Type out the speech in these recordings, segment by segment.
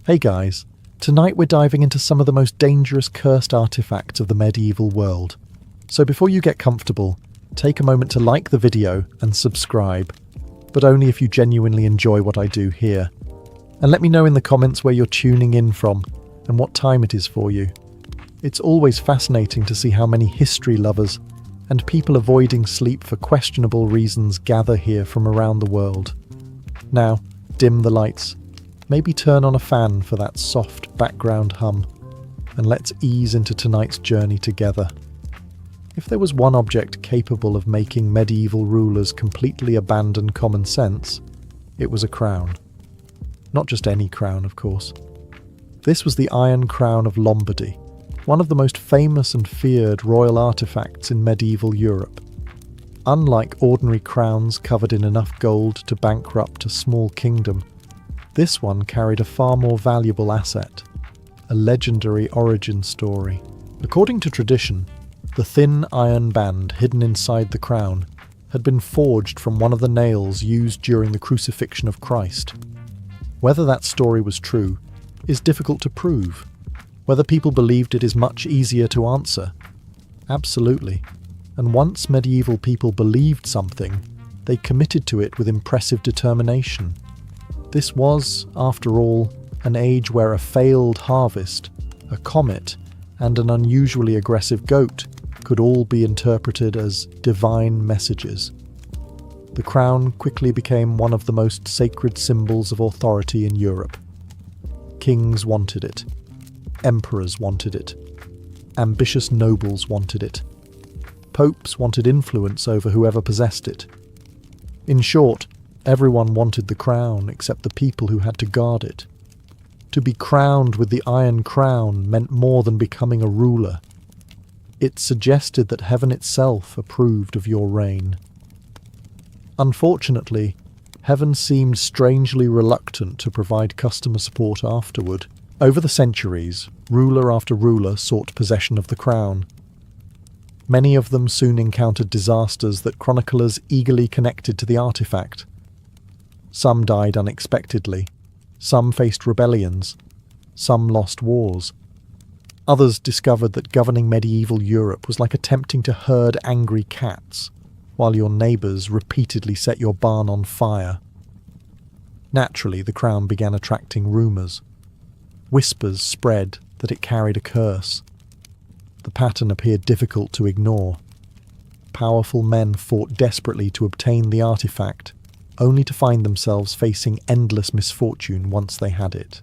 Hey guys, tonight we're diving into some of the most dangerous cursed artifacts of the medieval world. So before you get comfortable, take a moment to like the video and subscribe, but only if you genuinely enjoy what I do here. And let me know in the comments where you're tuning in from and what time it is for you. It's always fascinating to see how many history lovers and people avoiding sleep for questionable reasons gather here from around the world. Now, dim the lights, maybe turn on a fan for that soft background hum, and let's ease into tonight's journey together. If there was one object capable of making medieval rulers completely abandon common sense, it was a crown. Not just any crown, of course. This was the Iron Crown of Lombardy, one of the most famous and feared royal artifacts in medieval Europe. Unlike ordinary crowns covered in enough gold to bankrupt a small kingdom, this one carried a far more valuable asset, a legendary origin story. According to tradition, the thin iron band hidden inside the crown had been forged from one of the nails used during the crucifixion of Christ. Whether that story was true is difficult to prove. Whether people believed it is much easier to answer. Absolutely. And once medieval people believed something, they committed to it with impressive determination. This was, after all, an age where a failed harvest, a comet, and an unusually aggressive goat could all be interpreted as divine messages. The crown quickly became one of the most sacred symbols of authority in Europe. Kings wanted it. Emperors wanted it. Ambitious nobles wanted it. Popes wanted influence over whoever possessed it. In short, everyone wanted the crown except the people who had to guard it. To be crowned with the Iron Crown meant more than becoming a ruler. It suggested that heaven itself approved of your reign. Unfortunately, heaven seemed strangely reluctant to provide customer support afterward. Over the centuries, ruler after ruler sought possession of the crown. Many of them soon encountered disasters that chroniclers eagerly connected to the artifact. Some died unexpectedly, some faced rebellions, some lost wars. Others discovered that governing medieval Europe was like attempting to herd angry cats, while your neighbours repeatedly set your barn on fire. Naturally, the crown began attracting rumours. Whispers spread that it carried a curse. The pattern appeared difficult to ignore. Powerful men fought desperately to obtain the artifact, only to find themselves facing endless misfortune once they had it.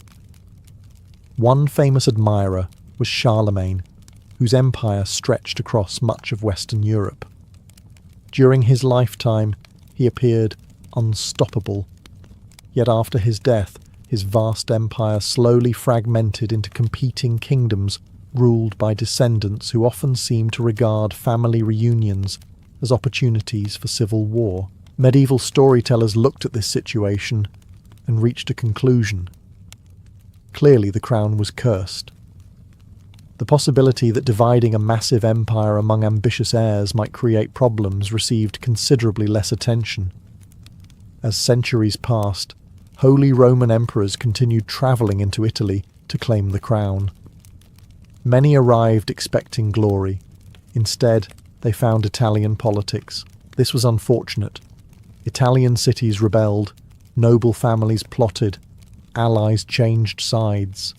One famous admirer was Charlemagne, whose empire stretched across much of Western Europe. During his lifetime, he appeared unstoppable. Yet after his death, his vast empire slowly fragmented into competing kingdoms ruled by descendants who often seemed to regard family reunions as opportunities for civil war. Medieval storytellers looked at this situation and reached a conclusion. Clearly the crown was cursed. The possibility that dividing a massive empire among ambitious heirs might create problems received considerably less attention. As centuries passed, Holy Roman emperors continued travelling into Italy to claim the crown. Many arrived expecting glory. Instead, they found Italian politics. This was unfortunate. Italian cities rebelled, noble families plotted, allies changed sides.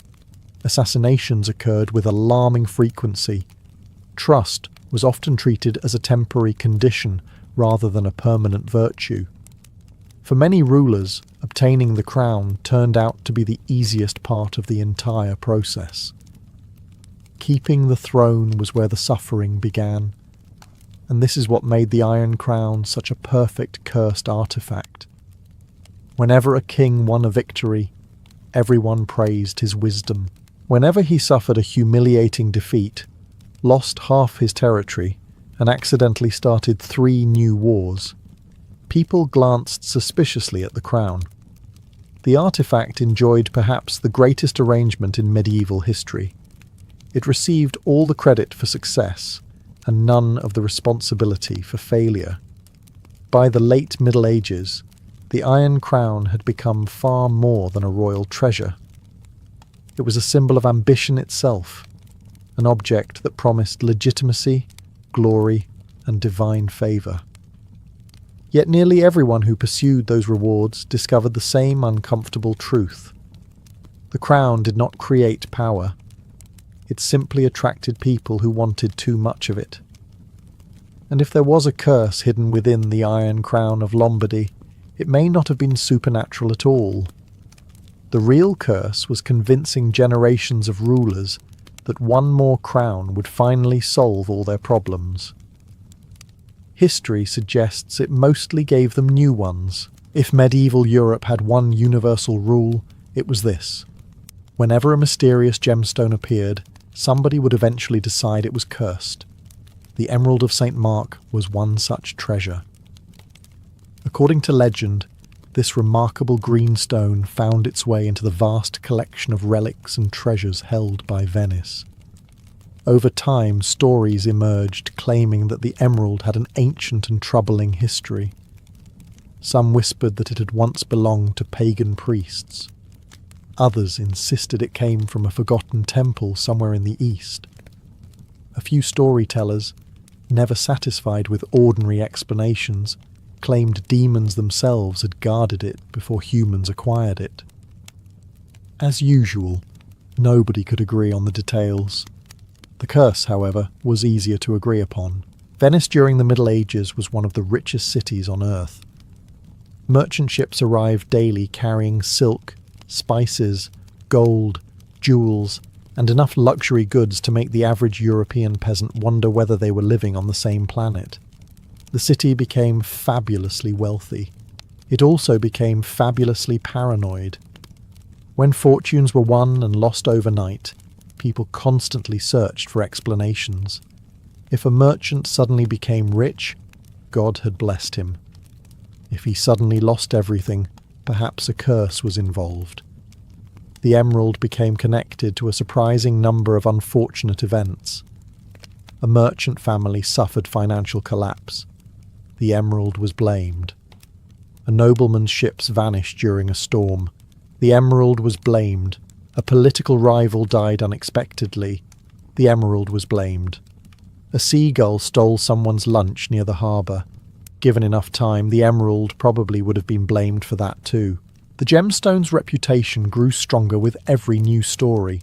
Assassinations occurred with alarming frequency. Trust was often treated as a temporary condition rather than a permanent virtue. For many rulers, obtaining the crown turned out to be the easiest part of the entire process. Keeping the throne was where the suffering began, and this is what made the Iron Crown such a perfect cursed artifact. Whenever a king won a victory, everyone praised his wisdom. Whenever he suffered a humiliating defeat, lost half his territory, and accidentally started 3 new wars, people glanced suspiciously at the crown. The artifact enjoyed perhaps the greatest arrangement in medieval history. It received all the credit for success and none of the responsibility for failure. By the late Middle Ages, the Iron Crown had become far more than a royal treasure. It was a symbol of ambition itself, an object that promised legitimacy, glory, and divine favour. Yet nearly everyone who pursued those rewards discovered the same uncomfortable truth. The crown did not create power. It simply attracted people who wanted too much of it. And if there was a curse hidden within the Iron Crown of Lombardy, it may not have been supernatural at all. The real curse was convincing generations of rulers that one more crown would finally solve all their problems. History suggests it mostly gave them new ones. If medieval Europe had one universal rule, it was this. Whenever a mysterious gemstone appeared, somebody would eventually decide it was cursed. The Emerald of St. Mark was one such treasure. According to legend, this remarkable green stone found its way into the vast collection of relics and treasures held by Venice. Over time, stories emerged claiming that the emerald had an ancient and troubling history. Some whispered that it had once belonged to pagan priests. Others insisted it came from a forgotten temple somewhere in the east. A few storytellers, never satisfied with ordinary explanations, claimed demons themselves had guarded it before humans acquired it. As usual, nobody could agree on the details. The curse, however, was easier to agree upon. Venice during the Middle Ages was one of the richest cities on earth. Merchant ships arrived daily carrying silk, spices, gold, jewels, and enough luxury goods to make the average European peasant wonder whether they were living on the same planet. The city became fabulously wealthy. It also became fabulously paranoid. When fortunes were won and lost overnight, people constantly searched for explanations. If a merchant suddenly became rich, God had blessed him. If he suddenly lost everything, perhaps a curse was involved. The emerald became connected to a surprising number of unfortunate events. A merchant family suffered financial collapse. The emerald was blamed. A nobleman's ships vanished during a storm. The emerald was blamed. A political rival died unexpectedly. The emerald was blamed. A seagull stole someone's lunch near the harbour. Given enough time, the emerald probably would have been blamed for that too. The gemstone's reputation grew stronger with every new story.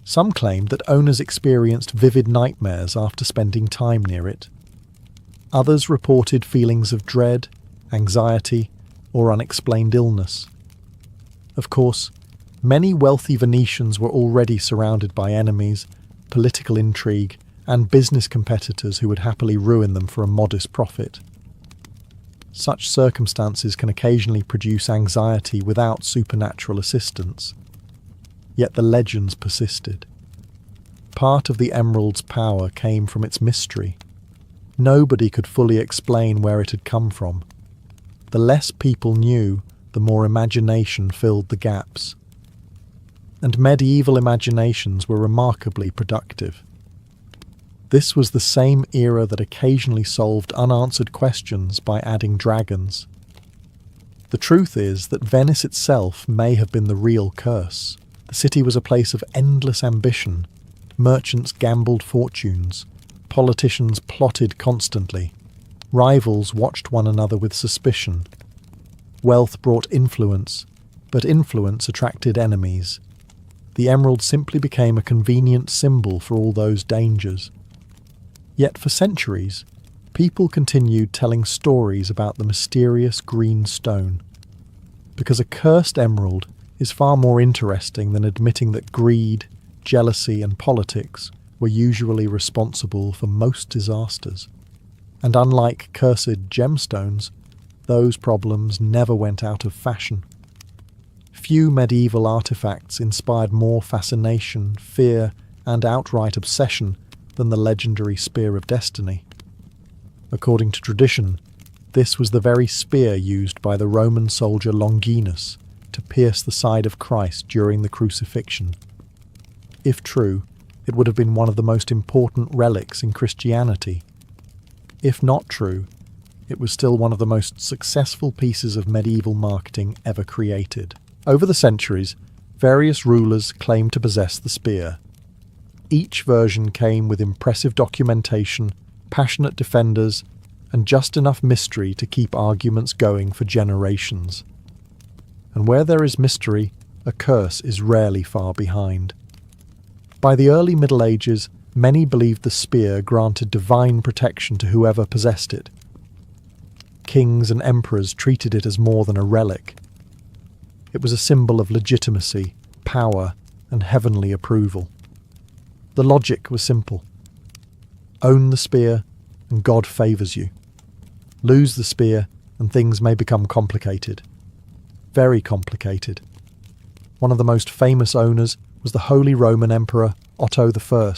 Some claimed that owners experienced vivid nightmares after spending time near it. Others reported feelings of dread, anxiety, or unexplained illness. Of course, many wealthy Venetians were already surrounded by enemies, political intrigue, and business competitors who would happily ruin them for a modest profit. Such circumstances can occasionally produce anxiety without supernatural assistance. Yet the legends persisted. Part of the emerald's power came from its mystery. Nobody could fully explain where it had come from. The less people knew, the more imagination filled the gaps. And medieval imaginations were remarkably productive. This was the same era that occasionally solved unanswered questions by adding dragons. The truth is that Venice itself may have been the real curse. The city was a place of endless ambition. Merchants gambled fortunes. Politicians plotted constantly. Rivals watched one another with suspicion. Wealth brought influence, but influence attracted enemies. The emerald simply became a convenient symbol for all those dangers. Yet for centuries, people continued telling stories about the mysterious green stone. Because a cursed emerald is far more interesting than admitting that greed, jealousy, and politics were usually responsible for most disasters. And unlike cursed gemstones, those problems never went out of fashion. Few medieval artifacts inspired more fascination, fear, and outright obsession than the legendary Spear of Destiny. According to tradition, this was the very spear used by the Roman soldier Longinus to pierce the side of Christ during the crucifixion. If true, it would have been one of the most important relics in Christianity. If not true, it was still one of the most successful pieces of medieval marketing ever created. Over the centuries, Various rulers claimed to possess the spear. Each version came with impressive documentation, passionate defenders, and just enough mystery to keep arguments going for generations. And where there is mystery, a curse is rarely far behind. By the early Middle Ages, many believed the spear granted divine protection to whoever possessed it. Kings and emperors treated it as more than a relic. It was a symbol of legitimacy, power, and heavenly approval. The logic was simple. Own the spear, and God favours you. Lose the spear, and things may become complicated. Very complicated. One of the most famous owners was the Holy Roman Emperor Otto I.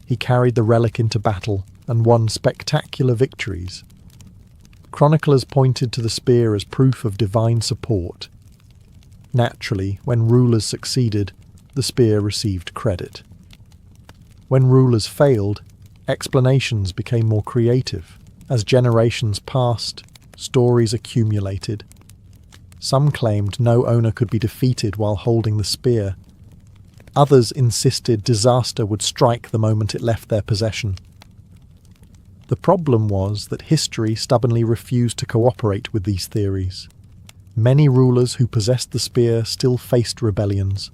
He carried the relic into battle and won spectacular victories. Chroniclers pointed to the spear as proof of divine support. Naturally, when rulers succeeded, the spear received credit. When rulers failed, explanations became more creative. As generations passed, stories accumulated. Some claimed no owner could be defeated while holding the spear. Others insisted disaster would strike the moment it left their possession. The problem was that history stubbornly refused to cooperate with these theories. Many rulers who possessed the spear still faced rebellions.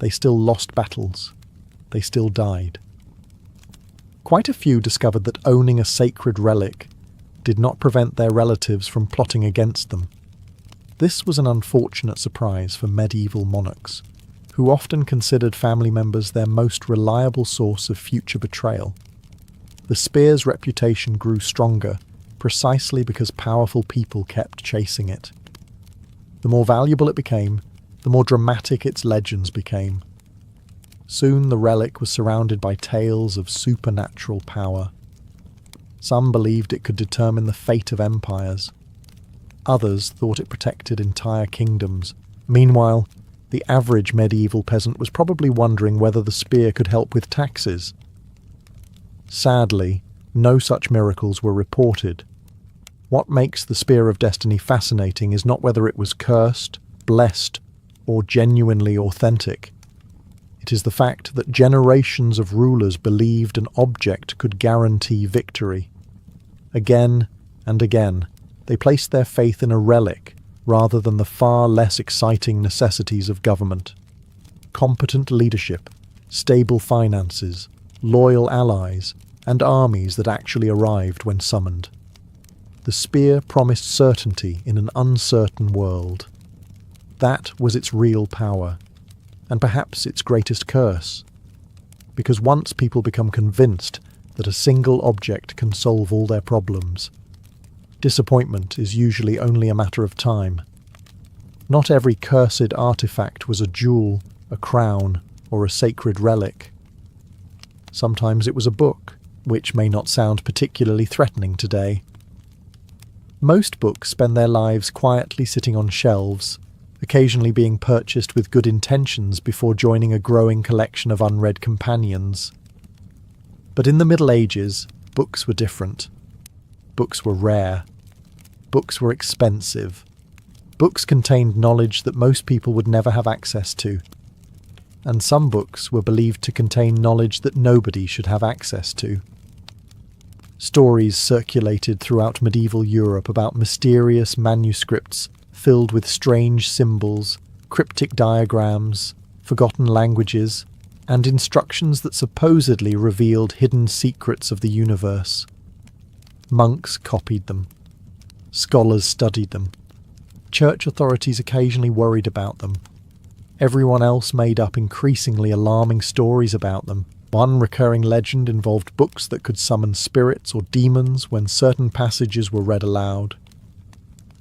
They still lost battles. They still died. Quite a few discovered that owning a sacred relic did not prevent their relatives from plotting against them. This was an unfortunate surprise for medieval monarchs, who often considered family members their most reliable source of future betrayal. The spear's reputation grew stronger precisely because powerful people kept chasing it. The more valuable it became, the more dramatic its legends became. Soon the relic was surrounded by tales of supernatural power. Some believed it could determine the fate of empires. Others thought it protected entire kingdoms. Meanwhile, the average medieval peasant was probably wondering whether the spear could help with taxes. Sadly, no such miracles were reported. What makes the Spear of Destiny fascinating is not whether it was cursed, blessed, or genuinely authentic. It is the fact that generations of rulers believed an object could guarantee victory. Again and again, they placed their faith in a relic rather than the far less exciting necessities of government. Competent leadership, stable finances, loyal allies, and armies that actually arrived when summoned. The spear promised certainty in an uncertain world. That was its real power, and perhaps its greatest curse. Because once people become convinced that a single object can solve all their problems, disappointment is usually only a matter of time. Not every cursed artifact was a jewel, a crown, or a sacred relic. Sometimes it was a book, which may not sound particularly threatening today. Most books spend their lives quietly sitting on shelves, occasionally being purchased with good intentions before joining a growing collection of unread companions. But in the Middle Ages, books were different. Books were rare. Books were expensive. Books contained knowledge that most people would never have access to. And some books were believed to contain knowledge that nobody should have access to. Stories circulated throughout medieval Europe about mysterious manuscripts filled with strange symbols, cryptic diagrams, forgotten languages, and instructions that supposedly revealed hidden secrets of the universe. Monks copied them. Scholars studied them. Church authorities occasionally worried about them. Everyone else made up increasingly alarming stories about them. One recurring legend involved books that could summon spirits or demons when certain passages were read aloud.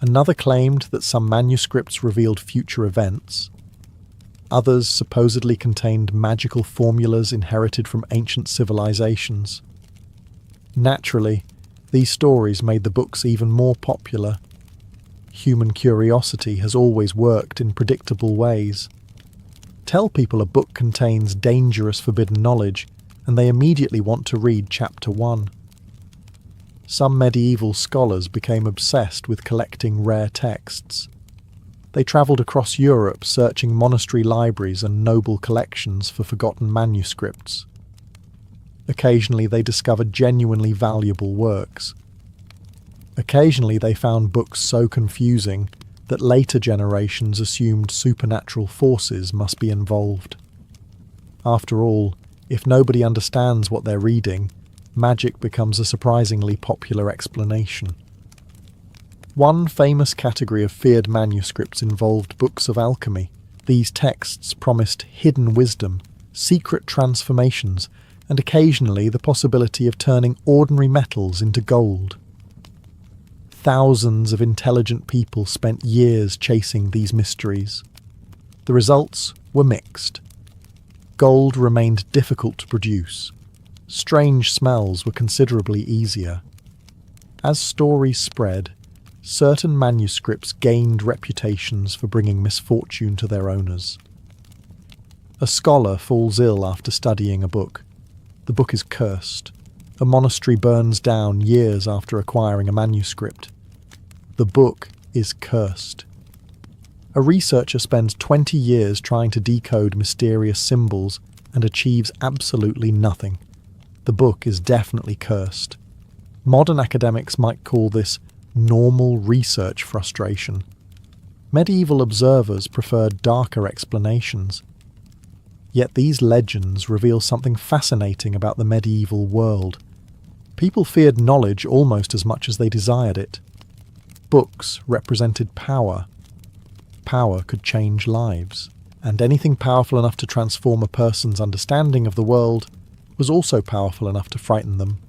Another claimed that some manuscripts revealed future events. Others supposedly contained magical formulas inherited from ancient civilizations. Naturally, these stories made the books even more popular. Human curiosity has always worked in predictable ways. Tell people a book contains dangerous forbidden knowledge, and they immediately want to read chapter 1. Some medieval scholars became obsessed with collecting rare texts. They travelled across Europe searching monastery libraries and noble collections for forgotten manuscripts. Occasionally they discovered genuinely valuable works. Occasionally they found books so confusing that later generations assumed supernatural forces must be involved. After all, if nobody understands what they're reading, magic becomes a surprisingly popular explanation. One famous category of feared manuscripts involved books of alchemy. These texts promised hidden wisdom, secret transformations, and occasionally the possibility of turning ordinary metals into gold. Thousands of intelligent people spent years chasing these mysteries. The results were mixed. Gold remained difficult to produce. Strange smells were considerably easier. As stories spread, certain manuscripts gained reputations for bringing misfortune to their owners. A scholar falls ill after studying a book. The book is cursed. A monastery burns down years after acquiring a manuscript. The book is cursed. A researcher spends 20 years trying to decode mysterious symbols and achieves absolutely nothing. The book is definitely cursed. Modern academics might call this normal research frustration. Medieval observers preferred darker explanations. Yet these legends reveal something fascinating about the medieval world. People feared knowledge almost as much as they desired it. Books represented power. Power could change lives, and anything powerful enough to transform a person's understanding of the world was also powerful enough to frighten them.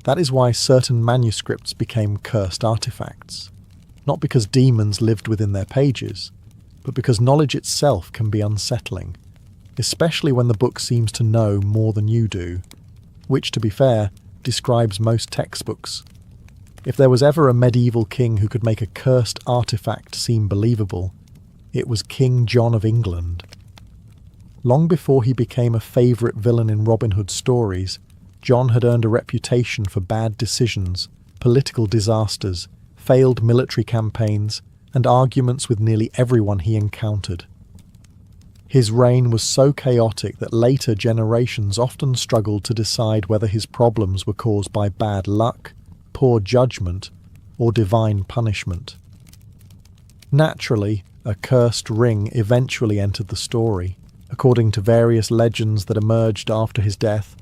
That is why certain manuscripts became cursed artifacts, not because demons lived within their pages, but because knowledge itself can be unsettling, especially when the book seems to know more than you do, which, to be fair, describes most textbooks. If there was ever a medieval king who could make a cursed artifact seem believable, it was King John of England. Long before he became a favourite villain in Robin Hood stories, John had earned a reputation for bad decisions, political disasters, failed military campaigns, and arguments with nearly everyone he encountered. His reign was so chaotic that later generations often struggled to decide whether his problems were caused by bad luck, poor judgment, or divine punishment. Naturally, a cursed ring eventually entered the story. According to various legends that emerged after his death,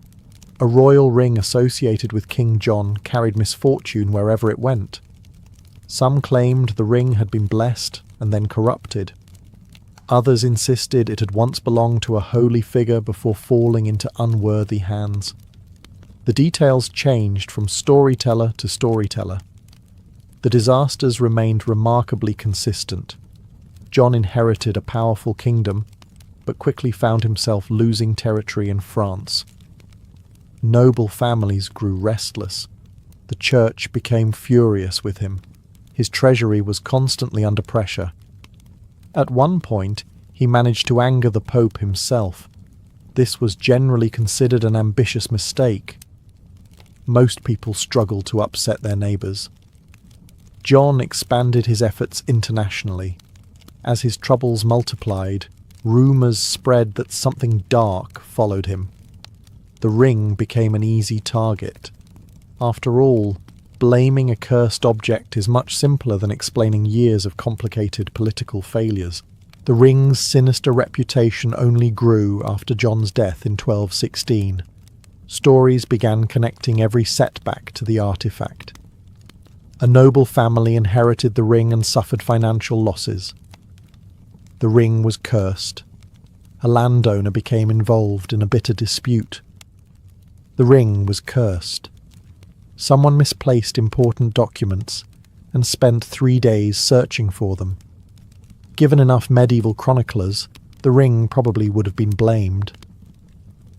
a royal ring associated with King John carried misfortune wherever it went. Some claimed the ring had been blessed and then corrupted. Others insisted it had once belonged to a holy figure before falling into unworthy hands. The details changed from storyteller to storyteller. The disasters remained remarkably consistent. John inherited a powerful kingdom, but quickly found himself losing territory in France. Noble families grew restless. The church became furious with him. His treasury was constantly under pressure. At one point, he managed to anger the Pope himself. This was generally considered an ambitious mistake. Most people struggled to upset their neighbours. John expanded his efforts internationally. As his troubles multiplied, rumours spread that something dark followed him. The ring became an easy target. After all, blaming a cursed object is much simpler than explaining years of complicated political failures. The ring's sinister reputation only grew after John's death in 1216. Stories began connecting every setback to the artifact. A noble family inherited the ring and suffered financial losses. The ring was cursed. A landowner became involved in a bitter dispute. The ring was cursed. Someone misplaced important documents and spent 3 days searching for them. Given enough medieval chroniclers, the ring probably would have been blamed.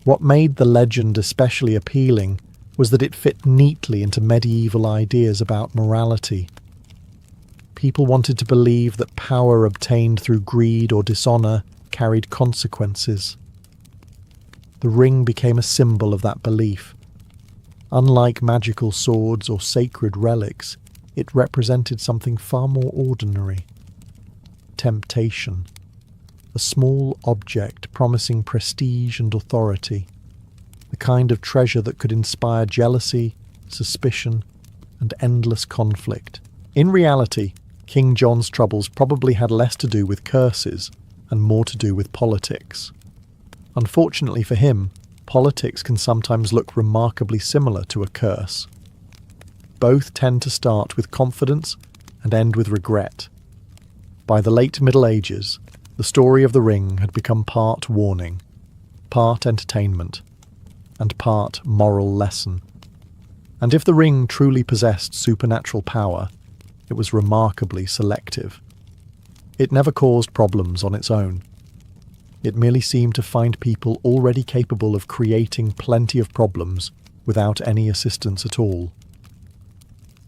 What made the legend especially appealing was that it fit neatly into medieval ideas about morality. People wanted to believe that power obtained through greed or dishonour carried consequences. The ring became a symbol of that belief. Unlike magical swords or sacred relics, it represented something far more ordinary. temptation, a small object promising prestige and authority, the kind of treasure that could inspire jealousy, suspicion, and endless conflict. In reality, King John's troubles probably had less to do with curses and more to do with politics. Unfortunately for him, politics can sometimes look remarkably similar to a curse. Both tend to start with confidence and end with regret. By the late Middle Ages, the story of the ring had become part warning, part entertainment, and part moral lesson. And if the ring truly possessed supernatural power, it was remarkably selective. It never caused problems on its own. It merely seemed to find people already capable of creating plenty of problems without any assistance at all.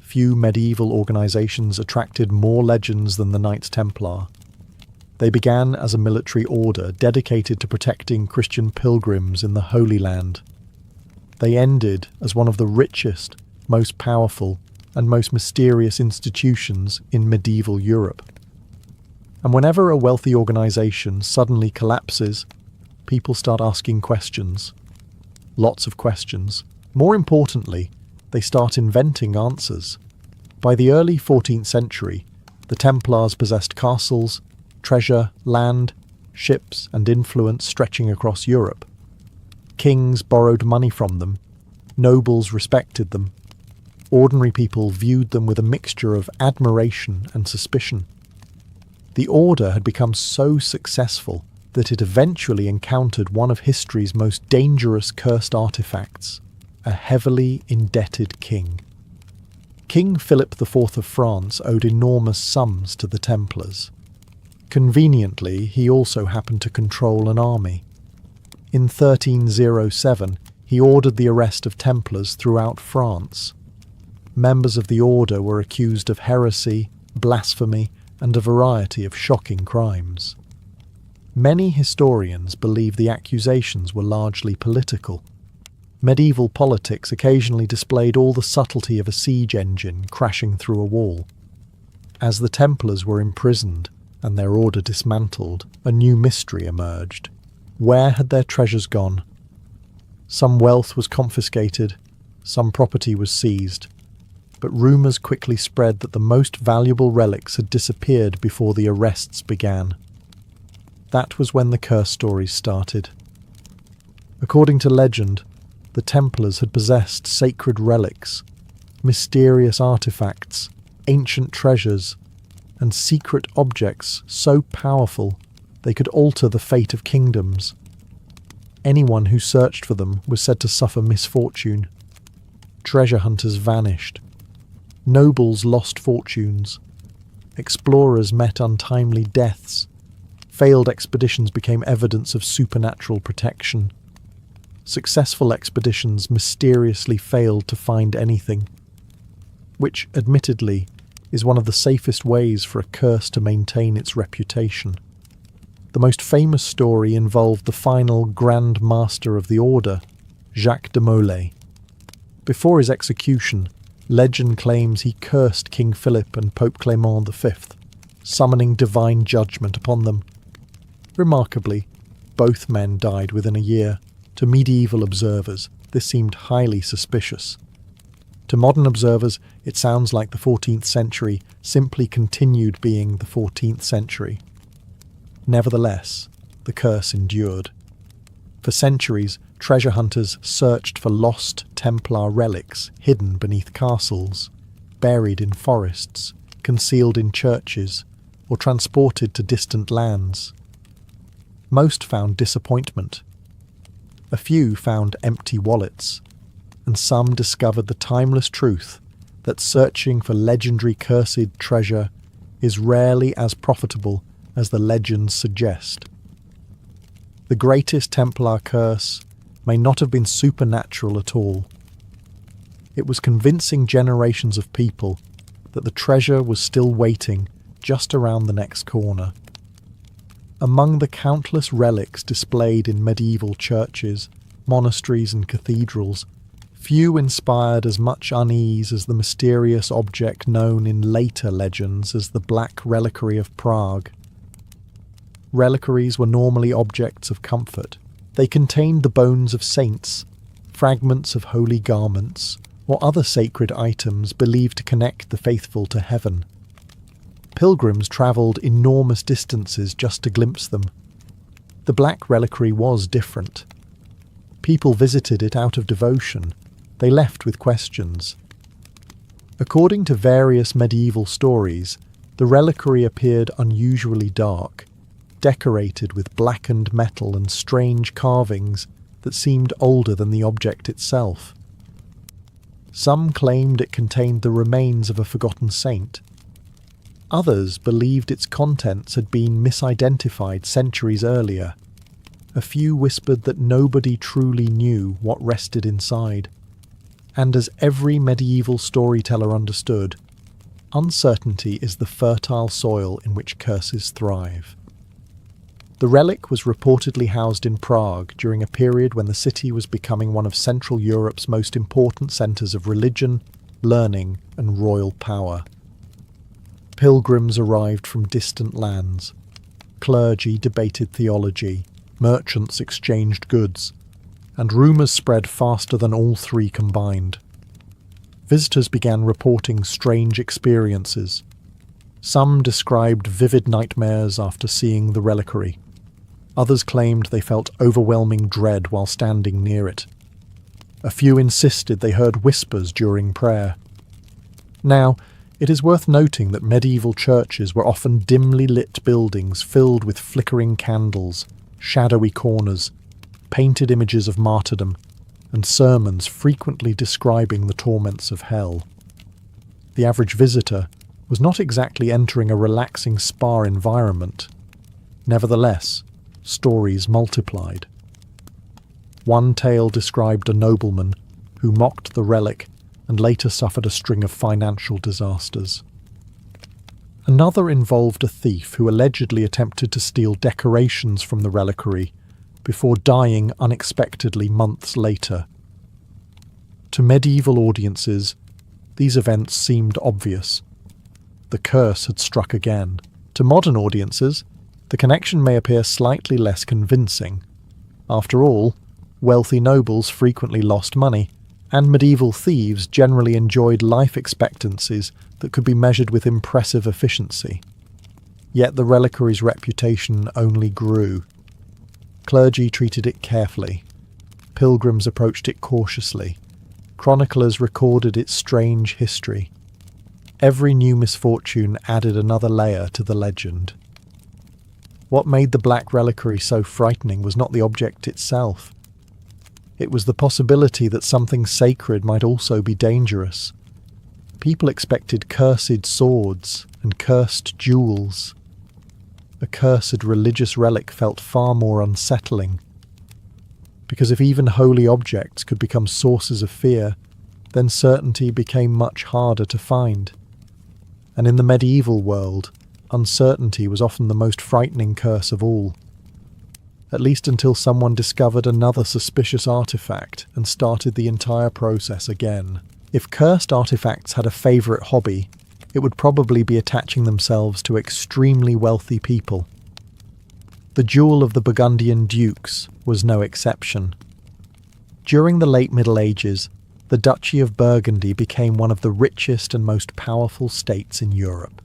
Few medieval organizations attracted more legends than the Knights Templar. They began as a military order dedicated to protecting Christian pilgrims in the Holy Land. They ended as one of the richest, most powerful, and most mysterious institutions in medieval Europe. And whenever a wealthy organization suddenly collapses, people start asking questions. Lots of questions. More importantly, they start inventing answers. By the early 14th century, the Templars possessed castles, treasure, land, ships, and influence stretching across Europe. Kings borrowed money from them. Nobles respected them. Ordinary people viewed them with a mixture of admiration and suspicion. The order had become so successful that it eventually encountered one of history's most dangerous cursed artifacts, a heavily indebted king. King Philip IV of France owed enormous sums to the Templars. Conveniently, he also happened to control an army. In 1307, he ordered the arrest of Templars throughout France. Members of the order were accused of heresy, blasphemy, and a variety of shocking crimes. Many historians believe the accusations were largely political. Medieval politics occasionally displayed all the subtlety of a siege engine crashing through a wall. As the Templars were imprisoned and their order dismantled, a new mystery emerged. Where had their treasures gone? Some wealth was confiscated, some property was seized, but rumours quickly spread that the most valuable relics had disappeared before the arrests began. That was when the curse stories started. According to legend, the Templars had possessed sacred relics, mysterious artifacts, ancient treasures, and secret objects so powerful they could alter the fate of kingdoms. Anyone who searched for them was said to suffer misfortune. Treasure hunters vanished. Nobles lost fortunes. Explorers met untimely deaths. Failed expeditions became evidence of supernatural protection. Successful expeditions mysteriously failed to find anything, which, admittedly, is one of the safest ways for a curse to maintain its reputation. The most famous story involved the final Grand Master of the Order, Jacques de Molay. Before his execution, legend claims he cursed King Philip and Pope Clement V, summoning divine judgment upon them. Remarkably, both men died within a year. To medieval observers, this seemed highly suspicious. To modern observers, it sounds like the 14th century simply continued being the 14th century. Nevertheless, the curse endured. For centuries, treasure hunters searched for lost Templar relics hidden beneath castles, buried in forests, concealed in churches, or transported to distant lands. Most found disappointment. A few found empty wallets, and some discovered the timeless truth that searching for legendary cursed treasure is rarely as profitable as the legends suggest. The greatest Templar curse may not have been supernatural at all. It was convincing generations of people that the treasure was still waiting just around the next corner. Among the countless relics displayed in medieval churches, monasteries and cathedrals, few inspired as much unease as the mysterious object known in later legends as the Black Reliquary of Prague. reliquaries were normally objects of comfort. They contained the bones of saints, fragments of holy garments, or other sacred items believed to connect the faithful to heaven. Pilgrims travelled enormous distances just to glimpse them. The Black Reliquary was different. People visited it out of devotion. They left with questions. According to various medieval stories, the reliquary appeared unusually dark, decorated with blackened metal and strange carvings that seemed older than the object itself. Some claimed it contained the remains of a forgotten saint. Others believed its contents had been misidentified centuries earlier. A few whispered that nobody truly knew what rested inside. And as every medieval storyteller understood, uncertainty is the fertile soil in which curses thrive. The relic was reportedly housed in Prague during a period when the city was becoming one of Central Europe's most important centres of religion, learning, and royal power. Pilgrims arrived from distant lands. Clergy debated theology, merchants exchanged goods, and rumours spread faster than all three combined. Visitors began reporting strange experiences. Some described vivid nightmares after seeing the reliquary. Others claimed they felt overwhelming dread while standing near it. A few insisted they heard whispers during prayer. Now, it is worth noting that medieval churches were often dimly lit buildings filled with flickering candles, shadowy corners, painted images of martyrdom, and sermons frequently describing the torments of hell. The average visitor was not exactly entering a relaxing spa environment. Nevertheless, stories multiplied. One tale described a nobleman who mocked the relic and later suffered a string of financial disasters. Another involved a thief who allegedly attempted to steal decorations from the reliquary before dying unexpectedly months later. To medieval audiences, these events seemed obvious. The curse had struck again. To modern audiences, the connection may appear slightly less convincing. After all, wealthy nobles frequently lost money, and medieval thieves generally enjoyed life expectancies that could be measured with impressive efficiency. Yet the reliquary's reputation only grew. Clergy treated it carefully. Pilgrims approached it cautiously. Chroniclers recorded its strange history. Every new misfortune added another layer to the legend. What made the Black Reliquary so frightening was not the object itself. It was the possibility that something sacred might also be dangerous. People expected cursed swords and cursed jewels. A cursed religious relic felt far more unsettling. Because if even holy objects could become sources of fear, then certainty became much harder to find. And in the medieval world, uncertainty was often the most frightening curse of all. At least until someone discovered another suspicious artifact and started the entire process again. If cursed artifacts had a favourite hobby, it would probably be attaching themselves to extremely wealthy people. The Jewel of the Burgundian Dukes was no exception. During the late Middle Ages, the Duchy of Burgundy became one of the richest and most powerful states in Europe.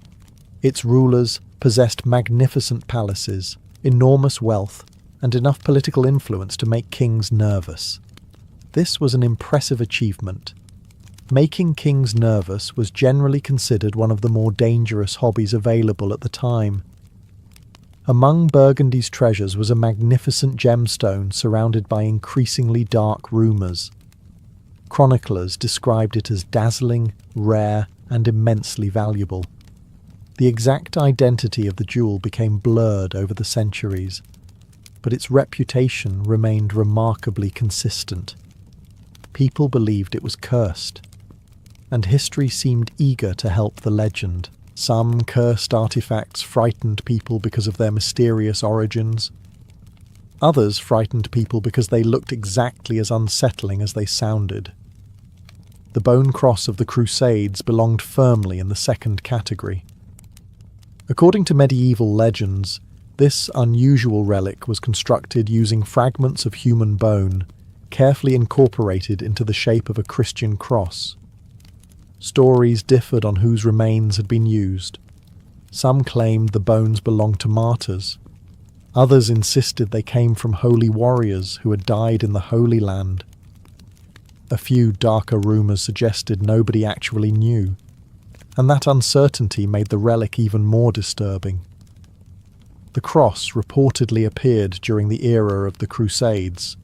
Its rulers possessed magnificent palaces, enormous wealth, and enough political influence to make kings nervous. This was an impressive achievement. Making kings nervous was generally considered one of the more dangerous hobbies available at the time. Among Burgundy's treasures was a magnificent gemstone surrounded by increasingly dark rumours. Chroniclers described it as dazzling, rare, and immensely valuable. The exact identity of the jewel became blurred over the centuries, but its reputation remained remarkably consistent. People believed it was cursed, and history seemed eager to help the legend. Some cursed artifacts frightened people because of their mysterious origins. Others frightened people because they looked exactly as unsettling as they sounded. The bone cross of the Crusades belonged firmly in the second category. According to medieval legends, This unusual relic was constructed using fragments of human bone, carefully incorporated into the shape of a Christian cross. Stories differed on whose remains had been used. Some claimed the bones belonged to martyrs. Others insisted they came from holy warriors who had died in the Holy Land. A few darker rumours suggested nobody actually knew, and that uncertainty made the relic even more disturbing. The cross reportedly appeared during the era of the Crusades,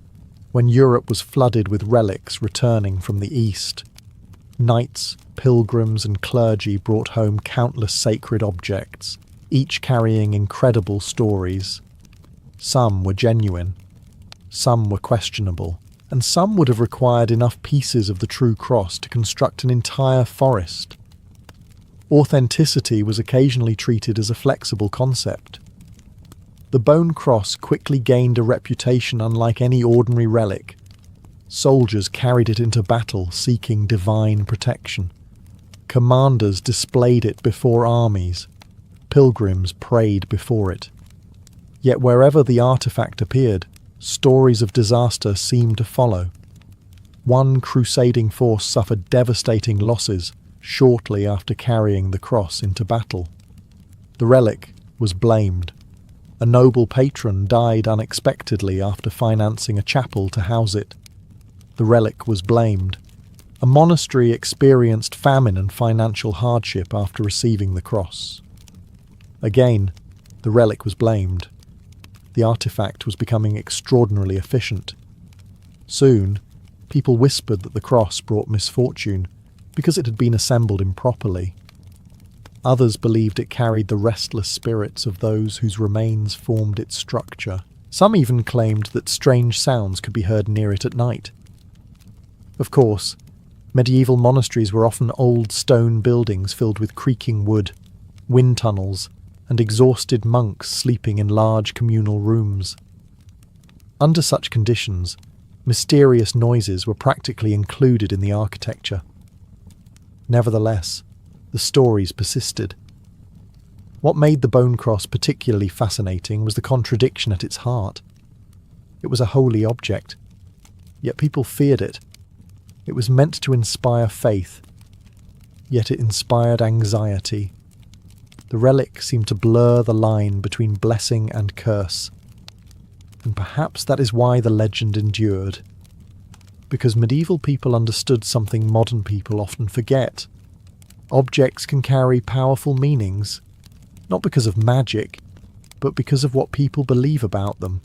when Europe was flooded with relics returning from the East. Knights, pilgrims, and clergy brought home countless sacred objects, each carrying incredible stories. Some were genuine, some were questionable, and some would have required enough pieces of the true cross to construct an entire forest. Authenticity was occasionally treated as a flexible concept. The bone cross quickly gained a reputation unlike any ordinary relic. Soldiers carried it into battle seeking divine protection. Commanders displayed it before armies. Pilgrims prayed before it. Yet wherever the artifact appeared, stories of disaster seemed to follow. One crusading force suffered devastating losses shortly after carrying the cross into battle. The relic was blamed. A noble patron died unexpectedly after financing a chapel to house it. The relic was blamed. A monastery experienced famine and financial hardship after receiving the cross. Again, the relic was blamed. The artifact was becoming extraordinarily efficient. Soon, people whispered that the cross brought misfortune because it had been assembled improperly. Others believed it carried the restless spirits of those whose remains formed its structure. Some even claimed that strange sounds could be heard near it at night. Of course, medieval monasteries were often old stone buildings filled with creaking wood, wind tunnels, and exhausted monks sleeping in large communal rooms. Under such conditions, mysterious noises were practically included in the architecture. Nevertheless, the stories persisted. What made the bone cross particularly fascinating was the contradiction at its heart. It was a holy object, yet people feared it. It was meant to inspire faith, yet it inspired anxiety. The relic seemed to blur the line between blessing and curse. And perhaps that is why the legend endured. Because medieval people understood something modern people often forget. Objects can carry powerful meanings, not because of magic, but because of what people believe about them.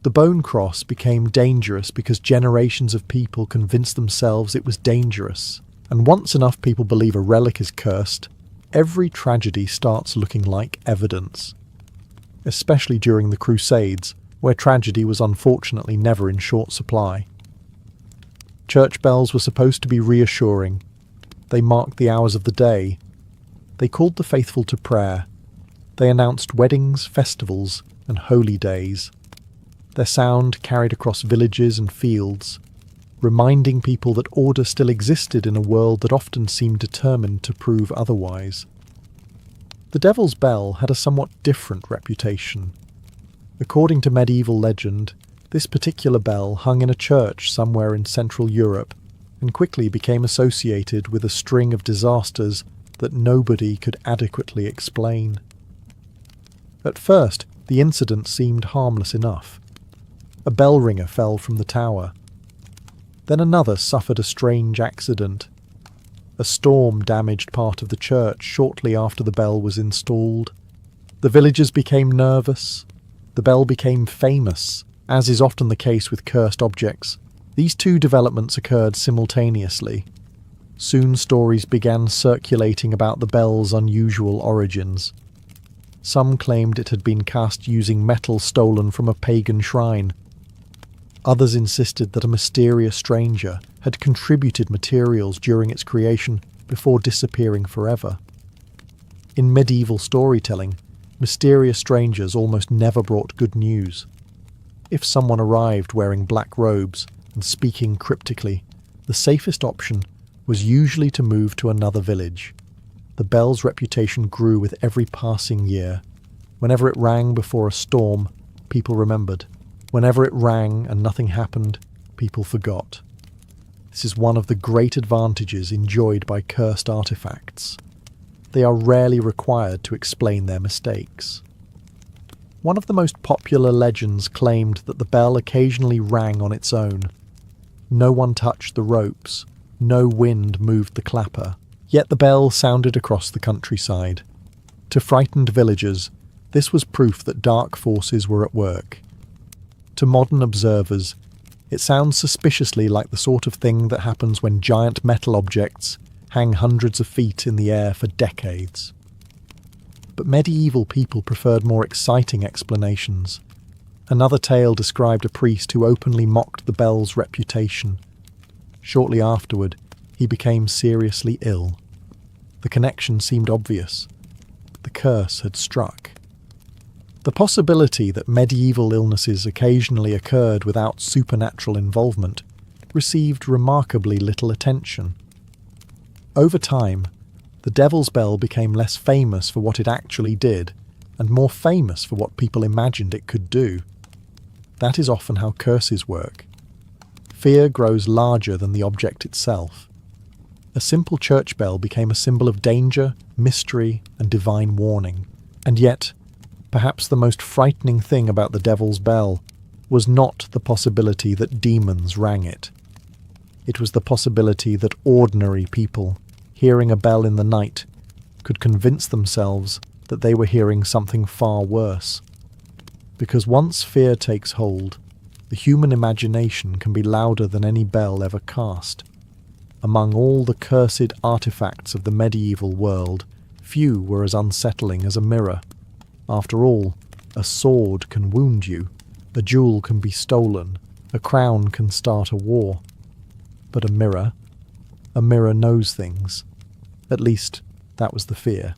The bone cross became dangerous because generations of people convinced themselves it was dangerous. And once enough people believe a relic is cursed, every tragedy starts looking like evidence. Especially during the Crusades, where tragedy was unfortunately never in short supply. Church bells were supposed to be reassuring. They marked the hours of the day. They called the faithful to prayer. They announced weddings, festivals, and holy days. Their sound carried across villages and fields, reminding people that order still existed in a world that often seemed determined to prove otherwise. The Devil's Bell had a somewhat different reputation. According to medieval legend, this particular bell hung in a church somewhere in Central Europe and quickly became associated with a string of disasters that nobody could adequately explain. At first, the incident seemed harmless enough. A bell ringer fell from the tower. Then another suffered a strange accident. A storm damaged part of the church shortly after the bell was installed. The villagers became nervous. The bell became famous, as is often the case with cursed objects. These two developments occurred simultaneously. Soon stories began circulating about the bell's unusual origins. Some claimed it had been cast using metal stolen from a pagan shrine. Others insisted that a mysterious stranger had contributed materials during its creation before disappearing forever. In medieval storytelling, mysterious strangers almost never brought good news. If someone arrived wearing black robes and speaking cryptically, the safest option was usually to move to another village. The bell's reputation grew with every passing year. Whenever it rang before a storm, people remembered. Whenever it rang and nothing happened, people forgot. This is one of the great advantages enjoyed by cursed artifacts. They are rarely required to explain their mistakes. One of the most popular legends claimed that the bell occasionally rang on its own. No one touched the ropes, no wind moved the clapper, yet the bell sounded across the countryside. To frightened villagers, this was proof that dark forces were at work. To modern observers, it sounds suspiciously like the sort of thing that happens when giant metal objects hang hundreds of feet in the air for decades. But medieval people preferred more exciting explanations. Another tale described a priest who openly mocked the bell's reputation. Shortly afterward, he became seriously ill. The connection seemed obvious. The curse had struck. The possibility that medieval illnesses occasionally occurred without supernatural involvement received remarkably little attention. Over time, the Devil's Bell became less famous for what it actually did, and more famous for what people imagined it could do. That is often how curses work. Fear grows larger than the object itself. A simple church bell became a symbol of danger, mystery, and divine warning. And yet, perhaps the most frightening thing about the Devil's Bell was not the possibility that demons rang it. It was the possibility that ordinary people, hearing a bell in the night, could convince themselves that they were hearing something far worse. Because once fear takes hold, the human imagination can be louder than any bell ever cast. Among all the cursed artifacts of the medieval world, few were as unsettling as a mirror. After all, a sword can wound you, a jewel can be stolen, a crown can start a war. But a mirror knows things. At least, that was the fear.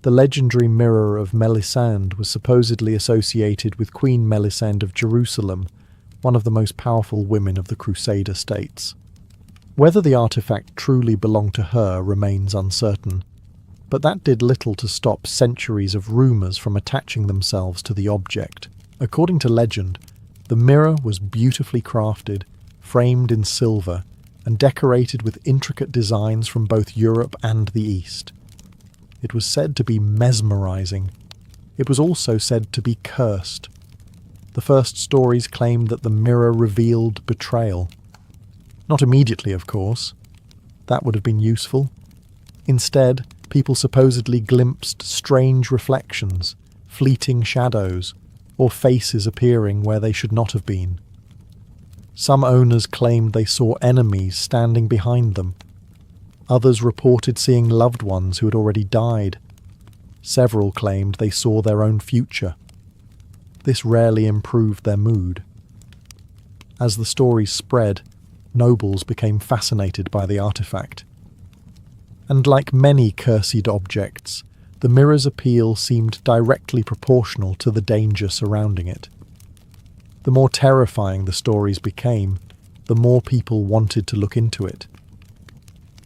The legendary mirror of Melisande was supposedly associated with Queen Melisande of Jerusalem, one of the most powerful women of the Crusader states. Whether the artifact truly belonged to her remains uncertain, but that did little to stop centuries of rumours from attaching themselves to the object. According to legend, the mirror was beautifully crafted, framed in silver, and decorated with intricate designs from both Europe and the East. It was said to be mesmerizing. It was also said to be cursed. The first stories claimed that the mirror revealed betrayal. Not immediately, of course. That would have been useful. Instead, people supposedly glimpsed strange reflections, fleeting shadows, or faces appearing where they should not have been. Some owners claimed they saw enemies standing behind them. Others reported seeing loved ones who had already died. Several claimed they saw their own future. This rarely improved their mood. As the stories spread, nobles became fascinated by the artifact. And like many cursed objects, the mirror's appeal seemed directly proportional to the danger surrounding it. The more terrifying the stories became, the more people wanted to look into it.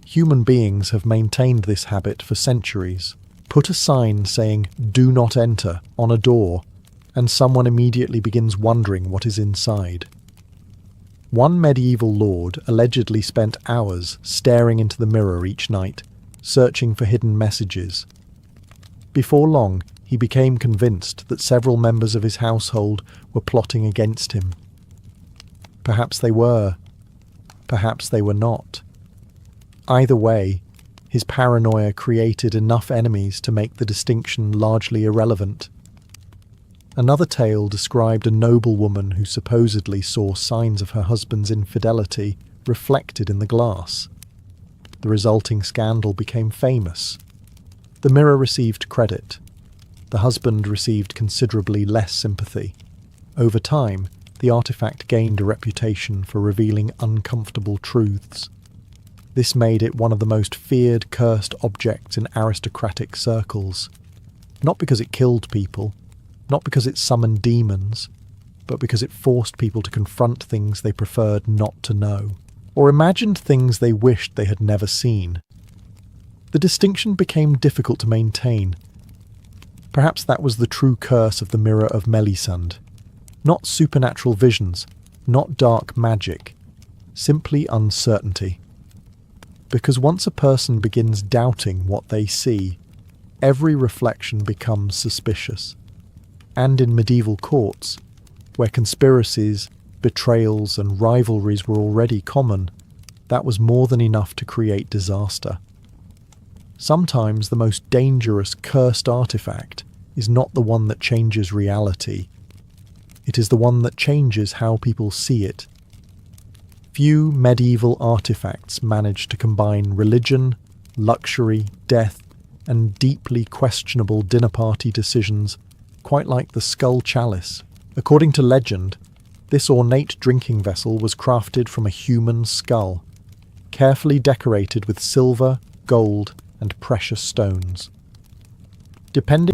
Human beings have maintained this habit for centuries. Put a sign saying, "Do not enter," on a door, and someone immediately begins wondering what is inside. One medieval lord allegedly spent hours staring into the mirror each night, searching for hidden messages. Before long, he became convinced that several members of his household were plotting against him. Perhaps they were. Perhaps they were not. Either way, his paranoia created enough enemies to make the distinction largely irrelevant. Another tale described a noblewoman who supposedly saw signs of her husband's infidelity reflected in the glass. The resulting scandal became famous. The mirror received credit. The husband received considerably less sympathy. Over time, the artifact gained a reputation for revealing uncomfortable truths. This made it one of the most feared cursed objects in aristocratic circles. Not because it killed people, not because it summoned demons, but because it forced people to confront things they preferred not to know, or imagined things they wished they had never seen. The distinction became difficult to maintain. Perhaps that was the true curse of the Mirror of Melisande. Not supernatural visions, not dark magic, simply uncertainty. Because once a person begins doubting what they see, every reflection becomes suspicious. And in medieval courts, where conspiracies, betrayals and rivalries were already common, that was more than enough to create disaster. Sometimes the most dangerous cursed artifact is not the one that changes reality. It is the one that changes how people see it. Few medieval artifacts managed to combine religion, luxury, death, and deeply questionable dinner party decisions, quite like the skull chalice. According to legend, this ornate drinking vessel was crafted from a human skull, carefully decorated with silver, gold, and precious stones. Depending